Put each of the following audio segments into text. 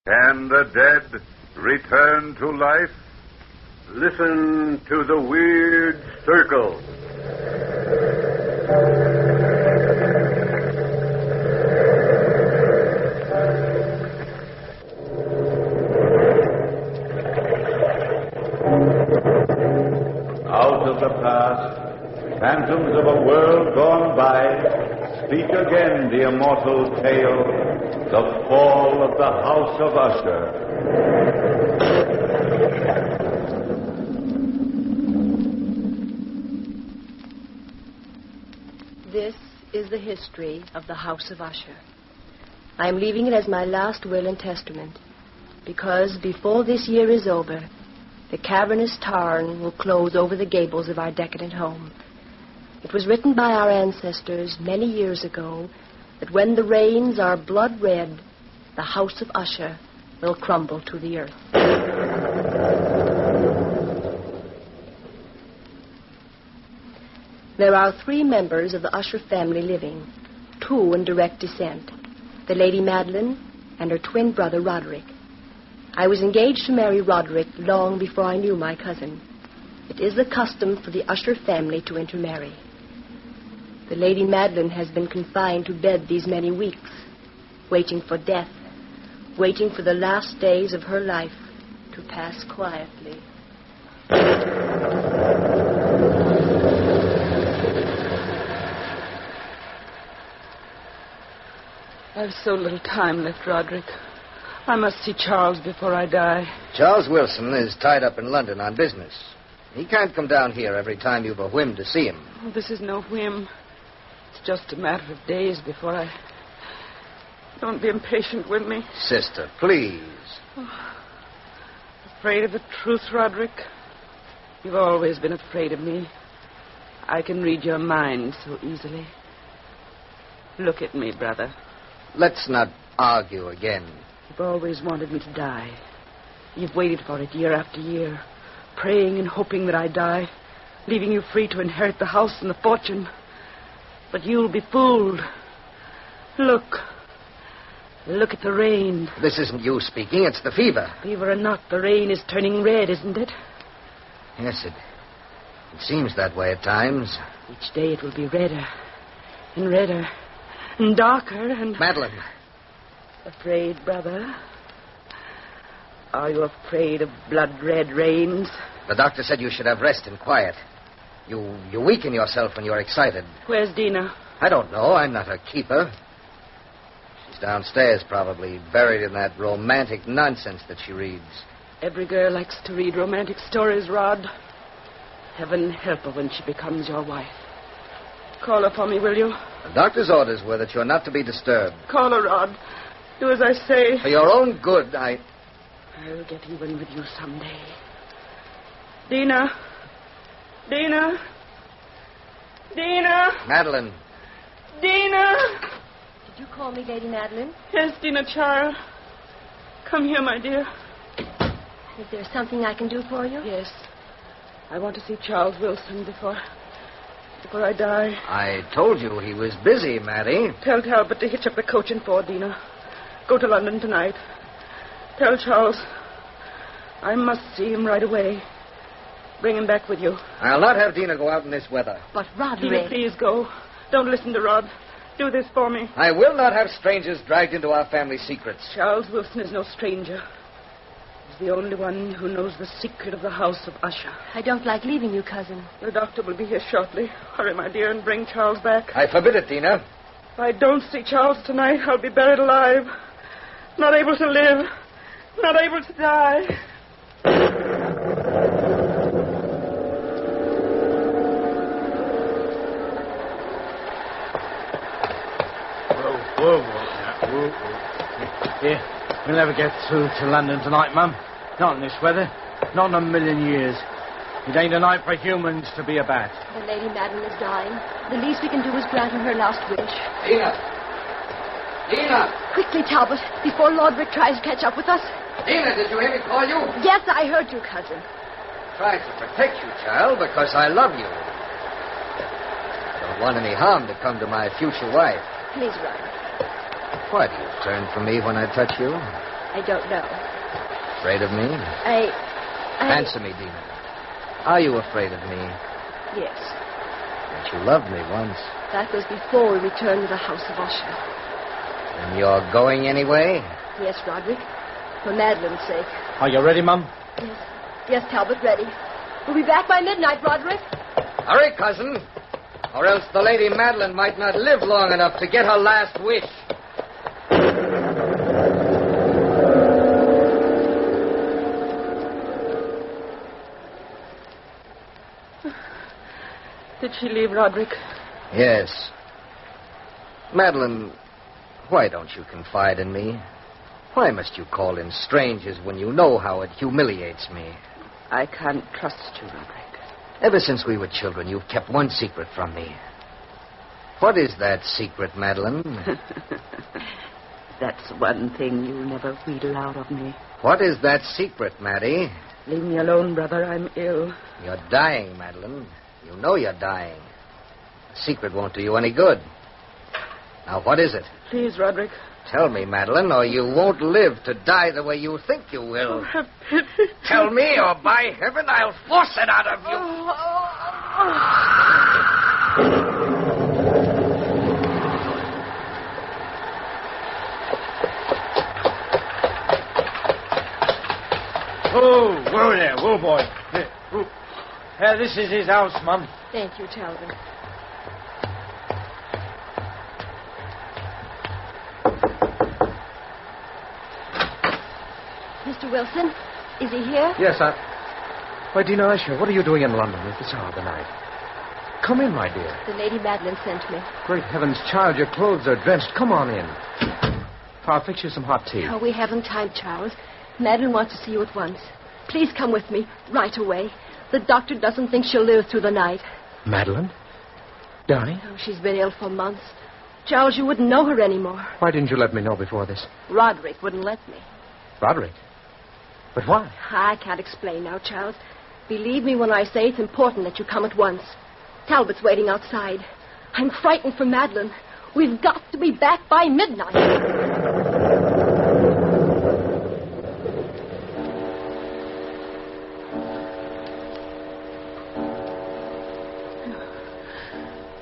Can the dead return to life? Listen to the weird circle. Out of the past, phantoms of a world gone by, speak again the immortal tale, the fall of the House of Usher. This is the history of the House of Usher. I am leaving it as my last will and testament, because before this year is over, the cavernous tarn will close over the gables of our decadent home. It was written by our ancestors many years ago that when the rains are blood red, the House of Usher will crumble to the earth. There are 3 members of the Usher family living, 2 in direct descent, the Lady Madeline and her twin brother Roderick. I was engaged to marry Roderick long before I knew my cousin. It is the custom for the Usher family to intermarry. The Lady Madeline has been confined to bed these many weeks, waiting for death, waiting for the last days of her life to pass quietly. I've so little time left, Roderick. I must see Charles before I die. Charles Wilson is tied up in London on business. He can't come down here every time you've a whim to see him. Oh, this is no whim. It's just a matter of days before I... Don't be impatient with me. Sister, please. Oh, afraid of the truth, Roderick? You've always been afraid of me. I can read your mind so easily. Look at me, brother. Let's not argue again. You've always wanted me to die. You've waited for it year after year, praying and hoping that I die, leaving you free to inherit the house and the fortune. But you'll be fooled. Look. Look at the rain. This isn't you speaking, it's the fever. Fever or not, the rain is turning red, isn't it? Yes, it seems that way at times. Each day it will be redder and redder and darker and... Madeline. Afraid, brother? Are you afraid of blood-red rains? The doctor said you should have rest and quiet. You weaken yourself when you're excited. Where's Dina? I don't know. I'm not her keeper. She's downstairs, probably, buried in that romantic nonsense that she reads. Every girl likes to read romantic stories, Rod. Heaven help her when she becomes your wife. Call her for me, will you? The doctor's orders were that you're not to be disturbed. Call her, Rod. Do as I say. For your own good, I'll get even with you someday. Dina. Dina. Dina. Madeline. Dina. Did you call me Lady Madeline? Yes, Dina, child. Come here, my dear. Is there something I can do for you? Yes. I want to see Charles Wilson before I die. I told you he was busy, Maddie. Tell Talbot to hitch up the coach and four, Dina. Go to London tonight. Tell Charles I must see him right away. Bring him back with you. I'll not have Dina go out in this weather. But Roderick... Dina, please go. Don't listen to Rod. Do this for me. I will not have strangers dragged into our family secrets. Charles Wilson is no stranger. He's the only one who knows the secret of the House of Usher. I don't like leaving you, cousin. The doctor will be here shortly. Hurry, my dear, and bring Charles back. I forbid it, Dina. If I don't see Charles tonight, I'll be buried alive. Not able to live. Not able to die. Whoa. Here, we'll never get through to London tonight, Mum. Not in this weather. Not in a million years. It ain't a night for humans to be a bat. The Lady Madeline is dying. The least we can do is grant her last wish. Dina! Quickly, Talbot, before Roderick tries to catch up with us. Dina, did you hear me call you? Yes, I heard you, cousin. I tried to protect you, child, because I love you. I don't want any harm to come to my future wife. Please, Roderick. Why do you turn from me when I touch you? I don't know. Afraid of me? Answer me, Dina. Are you afraid of me? Yes. But you loved me once. That was before we returned to the house of Usher. And you're going anyway? Yes, Roderick. For Madeline's sake. Are you ready, Mum? Yes. Yes, Talbot, ready. We'll be back by midnight, Roderick. Hurry, cousin. Or else the Lady Madeline might not live long enough to get her last wish. Did she leave, Roderick? Yes. Madeline, why don't you confide in me? Why must you call in strangers when you know how it humiliates me? I can't trust you, Roderick. Ever since we were children, you've kept one secret from me. What is that secret, Madeline? That's one thing you'll never wheedle out of me. What is that secret, Maddie? Leave me alone, brother. I'm ill. You're dying, Madeline. You know you're dying. The secret won't do you any good. Now, what is it? Please, Roderick. Tell me, Madeline, or you won't live to die the way you think you will. Oh, have pity. Tell me, or by heaven, I'll force it out of you. Oh, whoa there. Whoa, boy. This is his house, Mum. Thank you, Talbot. Mr. Wilson, is he here? Yes, Why, Dina Usher, what are you doing in London at this hour of the night? Come in, my dear. The Lady Madeline sent me. Great heavens, child, your clothes are drenched. Come on in. I'll fix you some hot tea. Oh, we haven't time, Charles. Madeline wants to see you at once. Please come with me, right away. The doctor doesn't think she'll live through the night. Madeline? Dying? Oh, she's been ill for months. Charles, you wouldn't know her anymore. Why didn't you let me know before this? Roderick wouldn't let me. Roderick? But why? I can't explain now, Charles. Believe me when I say it's important that you come at once. Talbot's waiting outside. I'm frightened for Madeline. We've got to be back by midnight.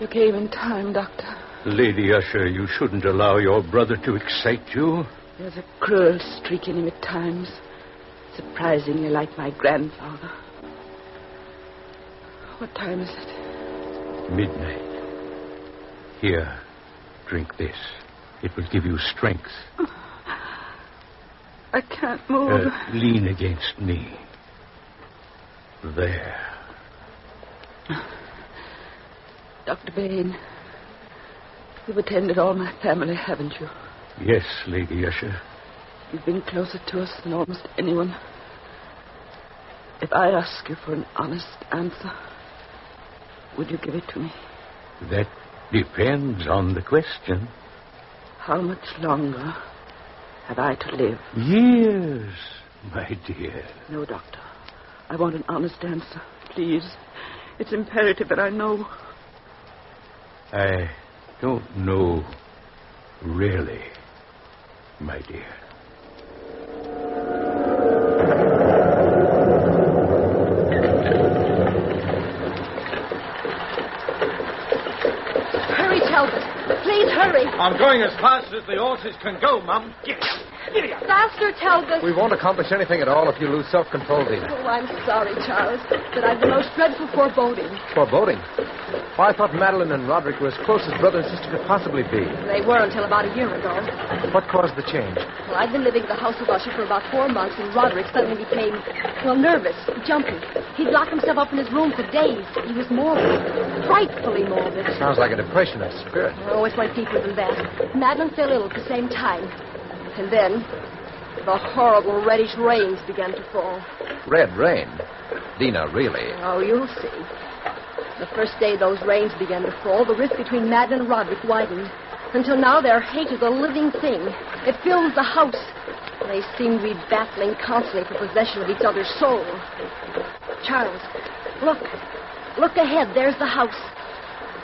You came in time, Doctor. Lady Usher, you shouldn't allow your brother to excite you. There's a cruel streak in him at times. Surprisingly like my grandfather. What time is it? Midnight. Here, drink this. It will give you strength. I can't move. Lean against me. There. Dr. Bain, you've attended all my family, haven't you? Yes, Lady Usher. You've been closer to us than almost anyone. If I ask you for an honest answer, would you give it to me? That depends on the question. How much longer have I to live? Years, my dear. No, Doctor. I want an honest answer. Please. It's imperative that I know. I don't know, really, my dear. Hurry, Talbot. Please hurry. I'm going as fast as the horses can go, Mum. Giddy up. Giddy up. Faster, Talbot. We won't accomplish anything at all if you lose self-control, Dina. Oh, I'm sorry, Charles, but I've the most dreadful foreboding. Foreboding? Why, I thought Madeline and Roderick were as close as brother and sister could possibly be. They were until about a year ago. What caused the change? Well, I'd been living at the house of Usher for about 4 months, and Roderick suddenly became, nervous, jumpy. He'd lock himself up in his room for days. He was morbid, frightfully morbid. Sounds like a depression of spirit. Oh, it went deeper than that. Madeline fell ill at the same time. And then, the horrible reddish rains began to fall. Red rain? Dina, really? Oh, you'll see. The first day those rains began to fall, the rift between Madeline and Roderick widened. Until now, their hate is a living thing. It fills the house. They seem to be battling constantly for possession of each other's soul. Charles, look. Look ahead. There's the house.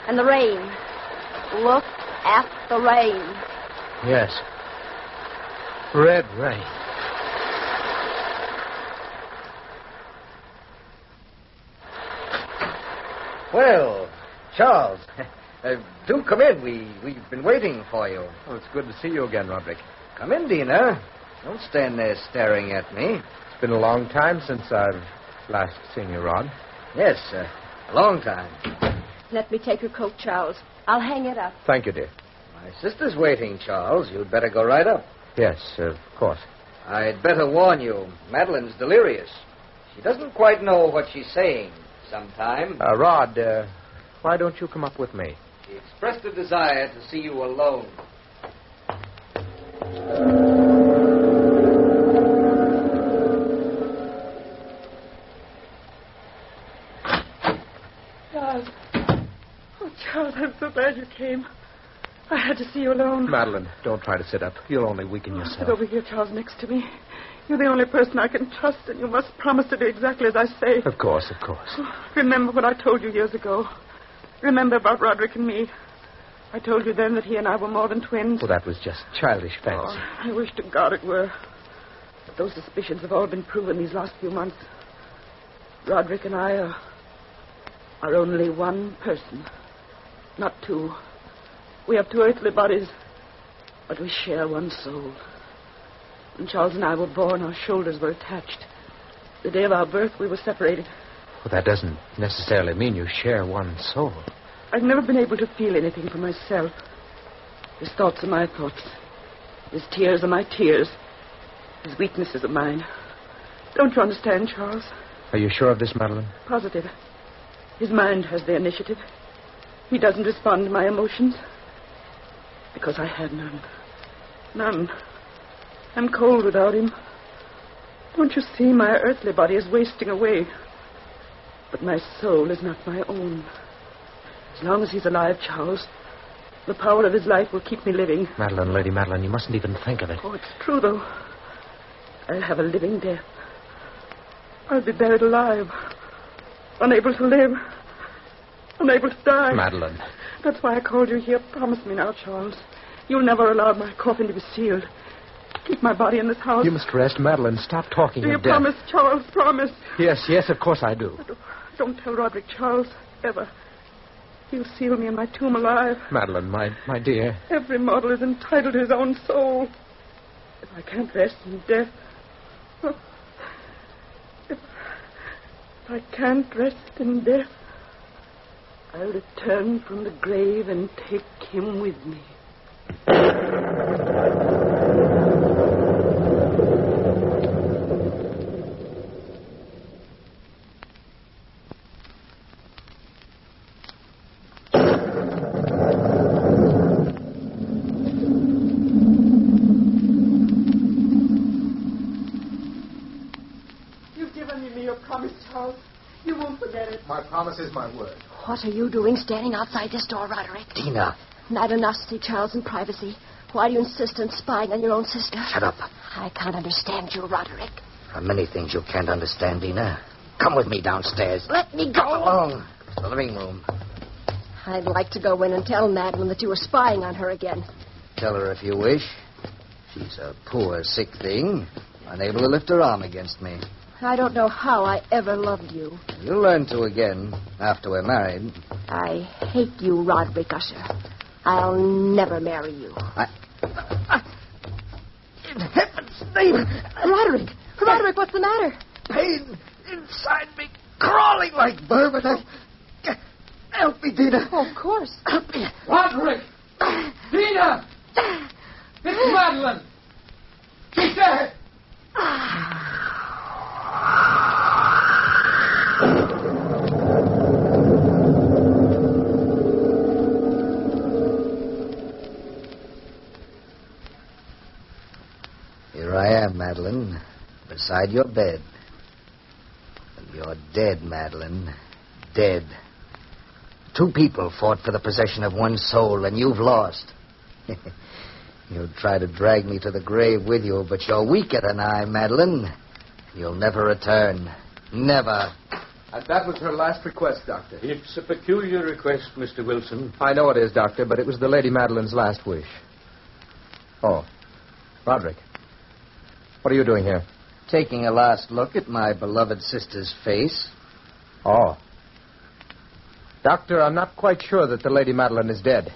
And the rain. Look at the rain. Yes. Red rain. Well, Charles, do come in. We've been waiting for you. Oh, it's good to see you again, Roderick. Come in, Dina. Don't stand there staring at me. It's been a long time since I've last seen you, Rod. Yes, a long time. Let me take your coat, Charles. I'll hang it up. Thank you, dear. My sister's waiting, Charles. You'd better go right up. Yes, of course. I'd better warn you. Madeline's delirious. She doesn't quite know what she's saying sometime. Rod, why don't you come up with me? She expressed a desire to see you alone. Charles. Oh, Charles, I'm so glad you came. I had to see you alone. Madeline, don't try to sit up. You'll only weaken Sit yourself. over here, Charles, next to me. You're the only person I can trust, and you must promise to do exactly as I say. Of course, of course. Remember what I told you years ago. Remember about Roderick and me. I told you then that he and I were more than twins. Well, that was just childish fancy. Oh, I wish to God it were. But those suspicions have all been proven these last few months. Roderick and I are only one person, not two. We have two earthly bodies, but we share one soul. When Charles and I were born, our shoulders were attached. The day of our birth, we were separated. Well, that doesn't necessarily mean you share one soul. I've never been able to feel anything for myself. His thoughts are my thoughts. His tears are my tears. His weaknesses are mine. Don't you understand, Charles? Are you sure of this, Madeline? Positive. His mind has the initiative. He doesn't respond to my emotions. Because I have none. None. I'm cold without him. Don't you see my earthly body is wasting away? But my soul is not my own. As long as he's alive, Charles, the power of his life will keep me living. Madeline, Lady Madeline, you mustn't even think of it. Oh, it's true, though. I'll have a living death. I'll be buried alive. Unable to live. Unable to die. Madeline. That's why I called you here. Promise me now, Charles. You'll never allow my coffin to be sealed. Keep my body in this house. You must rest, Madeline. Stop talking Do you of death. promise, Charles? Promise. Yes, of course I do. Don't tell Roderick, Charles, ever. He'll seal me in my tomb alive. Madeline, my dear. Every mortal is entitled to his own soul. If I can't rest in death... Oh, if I can't rest in death, I'll return from the grave and take him with me. You've given me your promise, Charles. You won't forget it. My promise is my word. What are you doing standing outside this door, Roderick? Dina. Not enough to see Charles in privacy. Why do you insist on spying on your own sister? Shut up. I can't understand you, Roderick. There are many things you can't understand, Dina. Come with me downstairs. Let me go. Come along. To the living room. I'd like to go in and tell Madeline that you were spying on her again. Tell her if you wish. She's a poor, sick thing, unable to lift her arm against me. I don't know how I ever loved you. You'll learn to again after we're married. I hate you, Roderick Usher. I'll never marry you. In heaven's name! Roderick! Roderick, what's the matter? Pain inside me, crawling like vermin. Help me, Dina. Oh, of course. Help me. Roderick! Dina! It's Madeline! She's dead! Here I am, Madeline, beside your bed. And you're dead, Madeline. Dead. Two people fought for the possession of one soul, and you've lost. You'll try to drag me to the grave with you, but you're weaker than I, Madeline. You'll never return. Never. And that was her last request, Doctor. It's a peculiar request, Mr. Wilson. I know it is, Doctor, but it was the Lady Madeline's last wish. Oh, Roderick. What are you doing here? Taking a last look at my beloved sister's face. Oh. Doctor, I'm not quite sure that the Lady Madeline is dead.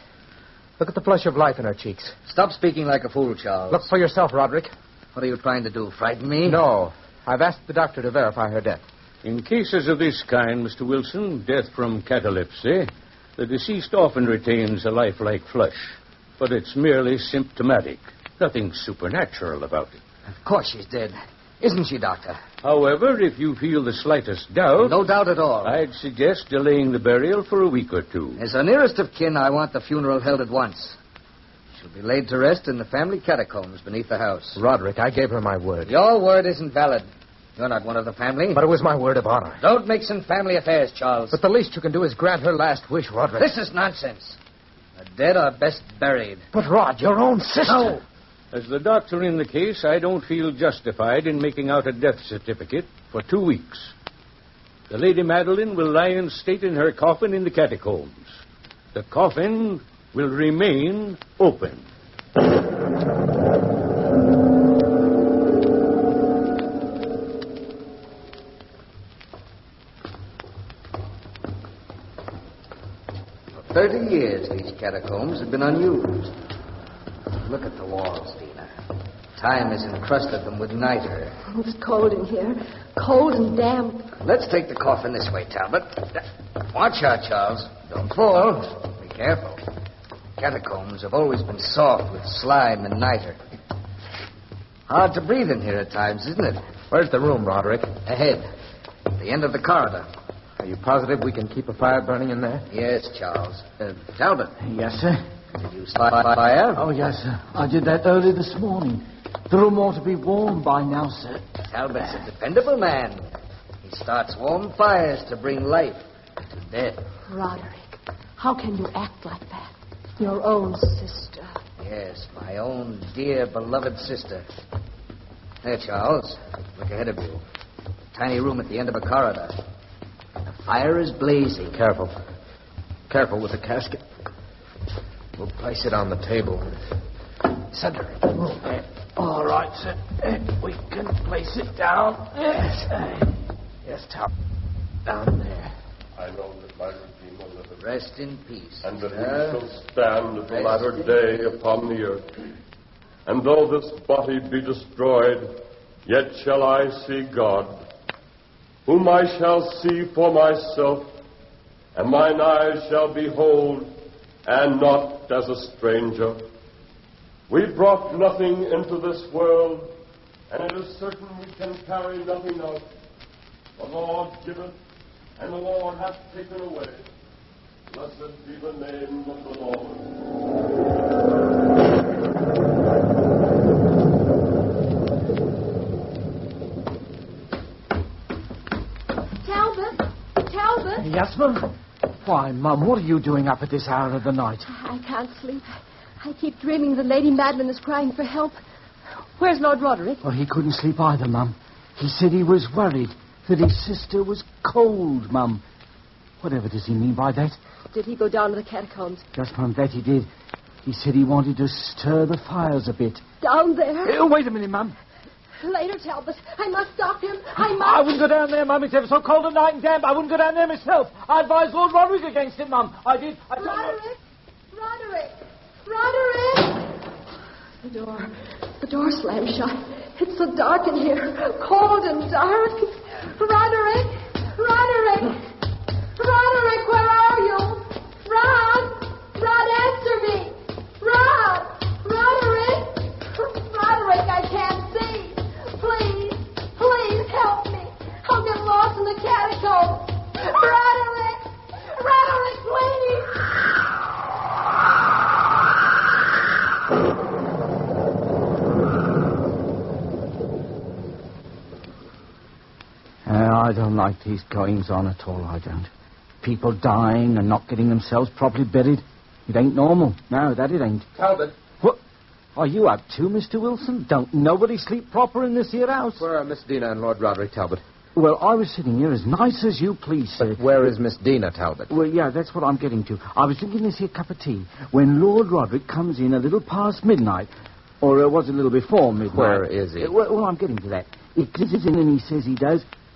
Look at the flush of life in her cheeks. Stop speaking like a fool, Charles. Look for yourself, Roderick. What are you trying to do, frighten me? No. I've asked the doctor to verify her death. In cases of this kind, Mr. Wilson, death from catalepsy, the deceased often retains a lifelike flush, but it's merely symptomatic. Nothing supernatural about it. Of course she's dead. Isn't she, Doctor? However, if you feel the slightest doubt... No doubt at all. I'd suggest delaying the burial for a week or two. As her nearest of kin, I want the funeral held at once. She'll be laid to rest in the family catacombs beneath the house. Roderick, I gave her my word. Your word isn't valid. You're not one of the family. But it was my word of honor. Don't mix in family affairs, Charles. But the least you can do is grant her last wish, Roderick. This is nonsense. The dead are best buried. But, Rod, your own sister... No. As the doctor in the case, I don't feel justified in making out a death certificate for 2 weeks. The Lady Madeline will lie in state in her coffin in the catacombs. The coffin will remain open. For 30 years, these catacombs have been unused. Look at the walls, Dina. Time has encrusted them with niter. Oh, it's cold in here. Cold and damp. Let's take the coffin this way, Talbot. Watch out, Charles. Don't fall. Be careful. Catacombs have always been soft with slime and niter. Hard to breathe in here at times, isn't it? Where's the room, Roderick? Ahead. At the end of the corridor. Are you positive we can keep a fire burning in there? Yes, Charles. Talbot. Yes, sir. Did you start fire? Oh, yes, sir. I did that early this morning. The room ought to be warm by now, sir. Talbot's a dependable man. He starts warm fires to bring life to death. Roderick, how can you act like that? Your own sister. Yes, my own dear, beloved sister. There, Charles. Look ahead of you. Tiny room at the end of a corridor. The fire is blazing. Careful. Careful with the casket. We'll place it on the table. Center it. All right, sir. We can place it down. Yes, top. Down there. I know that my Redeemer liveth, Rest in peace. and that sister. we shall stand at the latter day upon the earth. And though this body be destroyed, yet shall I see God, whom I shall see for myself, and mine eyes shall behold, and not as a stranger. We brought nothing into this world, and it is certain we can carry nothing out. The Lord giveth, and the Lord hath taken away. Blessed be the name of the Lord. Talbot? Yes, ma'am? Why, Mum, what are you doing up at this hour of the night? I can't sleep. I keep dreaming the Lady Madeline is crying for help. Where's Lord Roderick? Well, he couldn't sleep either, Mum. He said he was worried that his sister was cold, Mum. Whatever does he mean by that? Did he go down to the catacombs? Yes, Mum, that he did. He said he wanted to stir the fires a bit. Down there? Wait a minute, Mum. Later, Talbot. I must stop him. I wouldn't go down there, Mum. It's ever so cold at night and damp. I wouldn't go down there myself. I advised Lord Roderick against it, Mum. I did. Roderick! Roderick! Roderick! The door slammed shut. It's so dark in here. Cold and dark. Roderick! Roderick! Roderick, where are you? Rod! Rod, answer me! Rod! Roderick! Roderick, I can't see. Please help me. I'll get lost in the catacombs. Roderick! Roderick, please! I don't like these goings on at all, I don't. People dying and not getting themselves properly buried. It ain't normal. No, that it ain't. Talbot. What are you up to, Mr. Wilson? Don't nobody sleep proper in this here house? Where are Miss Dina and Lord Roderick, Talbot? Well, I was sitting here as nice as you please, sir. But where is Miss Dina, Talbot? Well, yeah, that's what I'm getting to. I was drinking this here cup of tea when Lord Roderick comes in a little past midnight. Or was it a little before midnight? Where is he? Well, I'm getting to that. He comes in and he says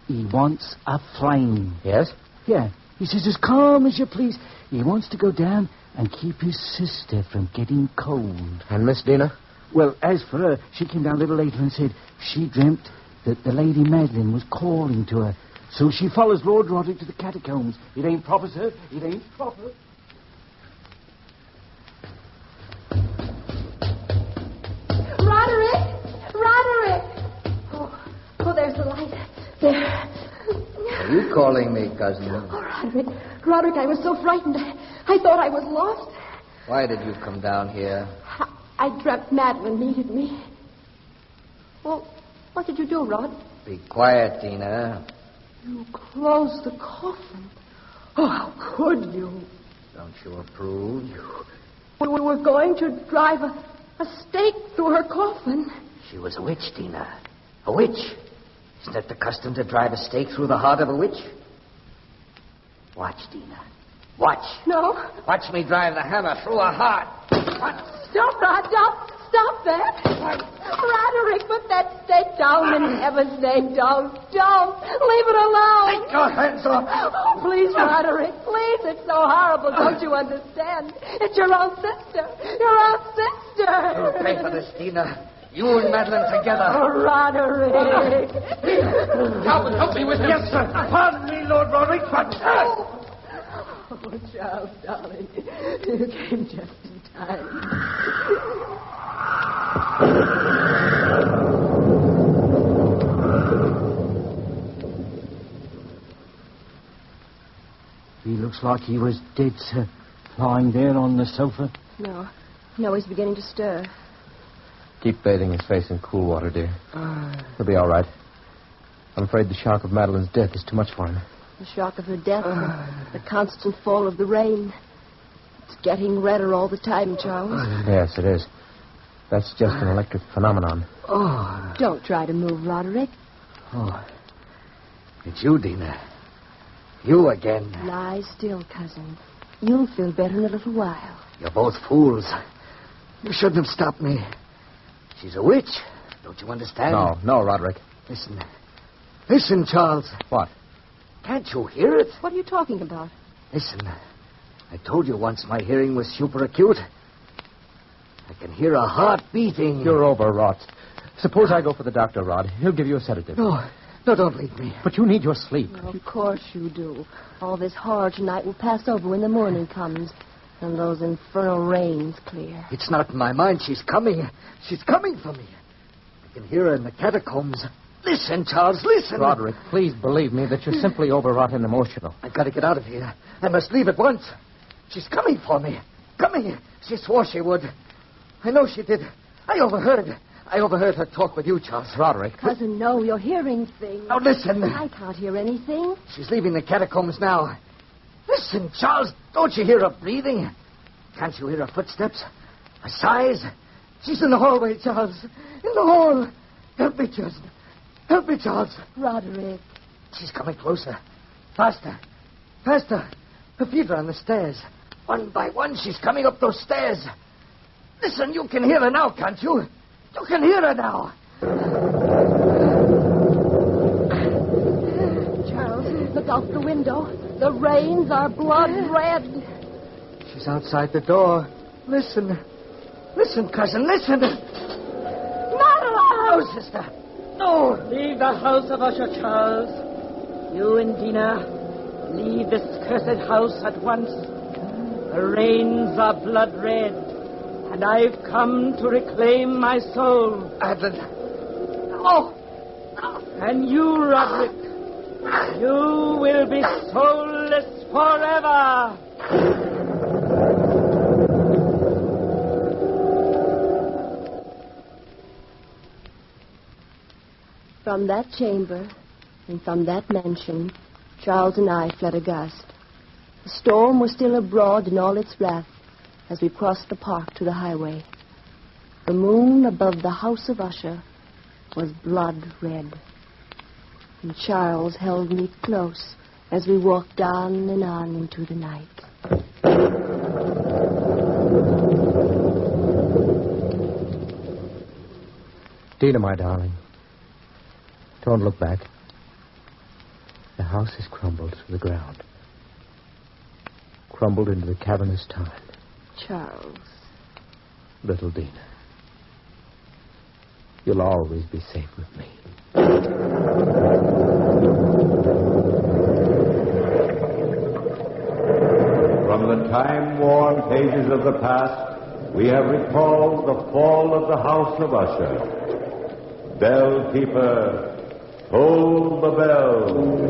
he wants a flame. Yes? Yeah. He says, as calm as you please. He wants to go down and keep his sister from getting cold. And Miss Dina? Well, as for her, she came down a little later and said she dreamt that the Lady Madeline was calling to her. So she follows Lord Roderick to the catacombs. It ain't proper, sir. It ain't proper. Roderick! Oh, there's the light. There. Are you calling me, cousin? Oh, Roderick, I was so frightened. I thought I was lost. Why did you come down here? I dreamt Madeline needed me. Well, what did you do, Rod? Be quiet, Dina. You closed the coffin. Oh, how could you? Don't you approve? We were going to drive a stake through her coffin. She was a witch, Dina. A witch. Isn't it the custom to drive a stake through the heart of a witch? Watch, Dina. Watch. No. Watch me drive the hammer through her heart. What? Don't, Rod. Don't. Stop that. Roderick, put that stake down in heaven's name. Don't. Leave it alone. Take your hands off. Oh, please, Roderick. Please. It's so horrible. Don't you understand? It's your own sister. Your own sister. You'll pay for this, Dina. You and Madeline together. Oh, Roderick. Help me with him. Yes, sir. Pardon me, Lord Roderick, but... Oh, Charles, darling. You came just in time. He looks like he was dead, sir. Lying there on the sofa. No, he's beginning to stir. Keep bathing his face in cool water, dear. He'll be all right. I'm afraid the shock of Madeline's death is too much for him. The shock of her death, the constant fall of the rain. It's getting redder all the time, Charles. Yes, it is. That's just an electric phenomenon. Don't try to move, Roderick. It's you, Dina. You again. Lie still, cousin. You'll feel better in a little while. You're both fools. You shouldn't have stopped me. She's a witch. Don't you understand? No, Roderick. Listen, Charles. What? Can't you hear it? What are you talking about? Listen. I told you once my hearing was super acute. I can hear a heart beating. You're overwrought. Suppose I go for the doctor, Rod. He'll give you a sedative. No, don't leave me. But you need your sleep. Of course you do. All this horror tonight will pass over when the morning comes and those infernal rains clear. It's not in my mind. She's coming. She's coming for me. I can hear her in the catacombs. Listen, Charles, listen. Roderick, please believe me that you're simply overwrought and emotional. I've got to get out of here. I must leave at once. She's coming for me. Coming. She swore she would. I know she did. I overheard her talk with you, Charles. Roderick. Cousin, no, you're hearing things. Now, listen. I can't hear anything. She's leaving the catacombs now. Listen, Charles, don't you hear her breathing? Can't you hear her footsteps? Her sighs? She's in the hallway, Charles. In the hall. Help me, Justin. Help me, Charles. Roderick. She's coming closer. Faster. Faster. Her feet are on the stairs. One by one, she's coming up those stairs. Listen, you can hear her now, can't you? You can hear her now. Charles, look out the window. The rains are blood red. She's outside the door. Listen. Listen, cousin, listen. Madeline! No, sister. No. Leave the house of Usher, Charles. You and Dina, leave this cursed house at once. The rains are blood red, and I've come to reclaim my soul. Madeline. No. And you, Roderick, you will be soulless forever. From that chamber and from that mansion, Charles and I fled aghast. The storm was still abroad in all its wrath as we crossed the park to the highway. The moon above the house of Usher was blood red. And Charles held me close as we walked on and on into the night. Dina, my darling, don't look back. The house has crumbled to the ground. crumbled into the cavernous time. Charles. Little Dina, you'll always be safe with me. From the time-worn pages of the past, we have recalled the fall of the House of Usher. Bell keeper, toll the bell.